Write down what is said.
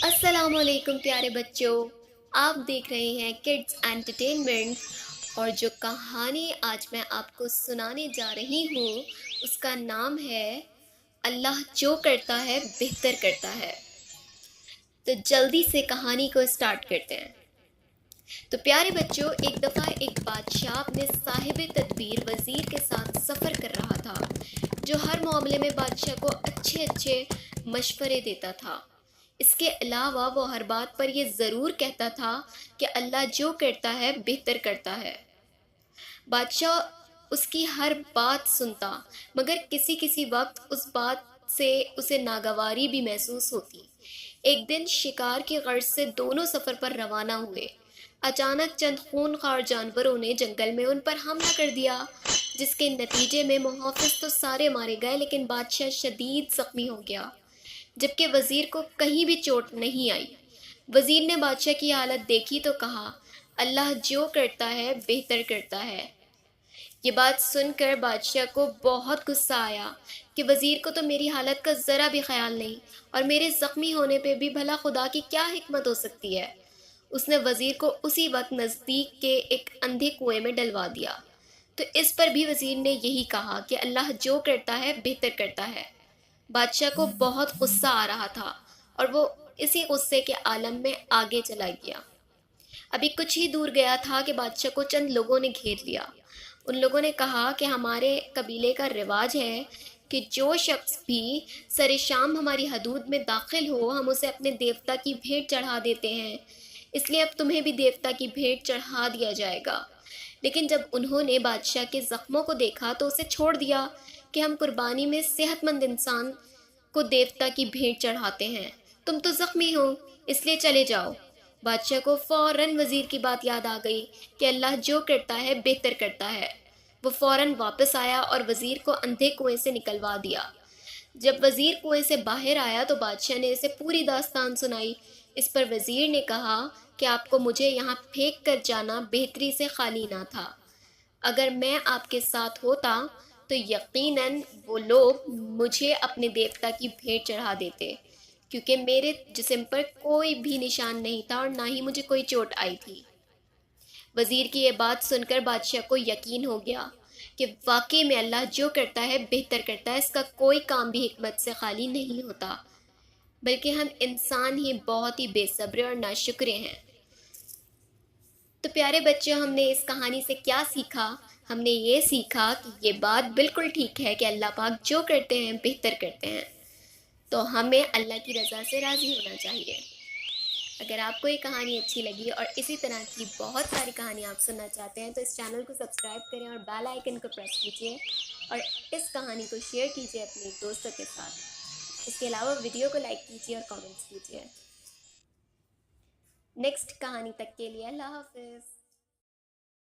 अस्सलाम वालेकुम प्यारे बच्चों, आप देख रहे हैं किड्स एंटरटेनमेंट। और जो कहानी आज मैं आपको सुनाने जा रही हूँ उसका नाम है अल्लाह जो करता है बेहतर करता है। तो जल्दी से कहानी को स्टार्ट करते हैं। तो प्यारे बच्चों, एक दफ़ा एक बादशाह अपने साहिब तदबीर वज़ीर के साथ सफ़र कर रहा था, जो हर मामले में बादशाह को अच्छे अच्छे मशवरे देता था। इसके अलावा वो हर बात पर यह ज़रूर कहता था कि अल्लाह जो करता है बेहतर करता है। बादशाह उसकी हर बात सुनता, मगर किसी किसी वक्त उस बात से उसे नागवारी भी महसूस होती। एक दिन शिकार की गर्ज से दोनों सफ़र पर रवाना हुए। अचानक चंद खूनखार जानवरों ने जंगल में उन पर हमला कर दिया, जिसके नतीजे में मुहाफिज तो सारे मारे गए, लेकिन बादशाह शदीद ज़ख्मी हो गया, जबकि वज़ीर को कहीं भी चोट नहीं आई। वज़ीर ने बादशाह की हालत देखी तो कहा, अल्लाह जो करता है बेहतर करता है। ये बात सुनकर बादशाह को बहुत गुस्सा आया कि वज़ीर को तो मेरी हालत का ज़रा भी ख्याल नहीं, और मेरे ज़ख्मी होने पे भी भला खुदा की क्या हिकमत हो सकती है। उसने वज़ीर को उसी वक्त नज़दीक के एक अंधे कुएं में डलवा दिया। तो इस पर भी वज़ीर ने यही कहा कि अल्लाह जो करता है बेहतर करता है। बादशाह को बहुत गुस्सा आ रहा था और वो इसी गुस्से के आलम में आगे चला गया। अभी कुछ ही दूर गया था कि बादशाह को चंद लोगों ने घेर लिया। उन लोगों ने कहा कि हमारे कबीले का रिवाज है कि जो शख्स भी सरे शाम हमारी हदूद में दाखिल हो, हम उसे अपने देवता की भेंट चढ़ा देते हैं, इसलिए अब तुम्हें भी देवता की भेंट चढ़ा दिया जाएगा। लेकिन जब उन्होंने बादशाह के ज़ख्मों को देखा तो उसे छोड़ दिया कि हम कुर्बानी में सेहतमंद इंसान को देवता की भेंट चढ़ाते हैं, तुम तो ज़ख्मी हो, इसलिए चले जाओ। बादशाह को फ़ौरन वज़ीर की बात याद आ गई कि अल्लाह जो करता है बेहतर करता है। वो फ़ौरन वापस आया और वज़ीर को अंधे कुएं से निकलवा दिया। जब वज़ीर कुएं से बाहर आया तो बादशाह ने इसे पूरी दास्तान सुनाई। इस पर वज़ीर ने कहा कि आपको मुझे यहाँ फेंक कर जाना बेहतरी से खाली ना था। अगर मैं आपके साथ होता तो यकीनन वो लोग मुझे अपने देवता की भेंट चढ़ा देते, क्योंकि मेरे जिस्म पर कोई भी निशान नहीं था और ना ही मुझे कोई चोट आई थी। वज़ीर की ये बात सुनकर बादशाह को यकीन हो गया कि वाकई में अल्लाह जो करता है बेहतर करता है, इसका कोई काम भी हिकमत से खाली नहीं होता, बल्कि हम इंसान ही बहुत ही बेसब्र और नाशुक्र हैं। तो प्यारे बच्चों, हमने इस कहानी से क्या सीखा? हमने ये सीखा कि ये बात बिल्कुल ठीक है कि अल्लाह पाक जो करते हैं बेहतर करते हैं, तो हमें अल्लाह की रज़ा से राज़ी होना चाहिए। अगर आपको ये कहानी अच्छी लगी और इसी तरह की बहुत सारी कहानी आप सुनना चाहते हैं तो इस चैनल को सब्सक्राइब करें और बेल आइकन को प्रेस कीजिए, और इस कहानी को शेयर कीजिए अपने दोस्तों के साथ। इसके अलावा वीडियो को लाइक कीजिए और कमेंट्स कीजिए। नेक्स्ट कहानी तक के लिए अल्लाह हाफ़िज़।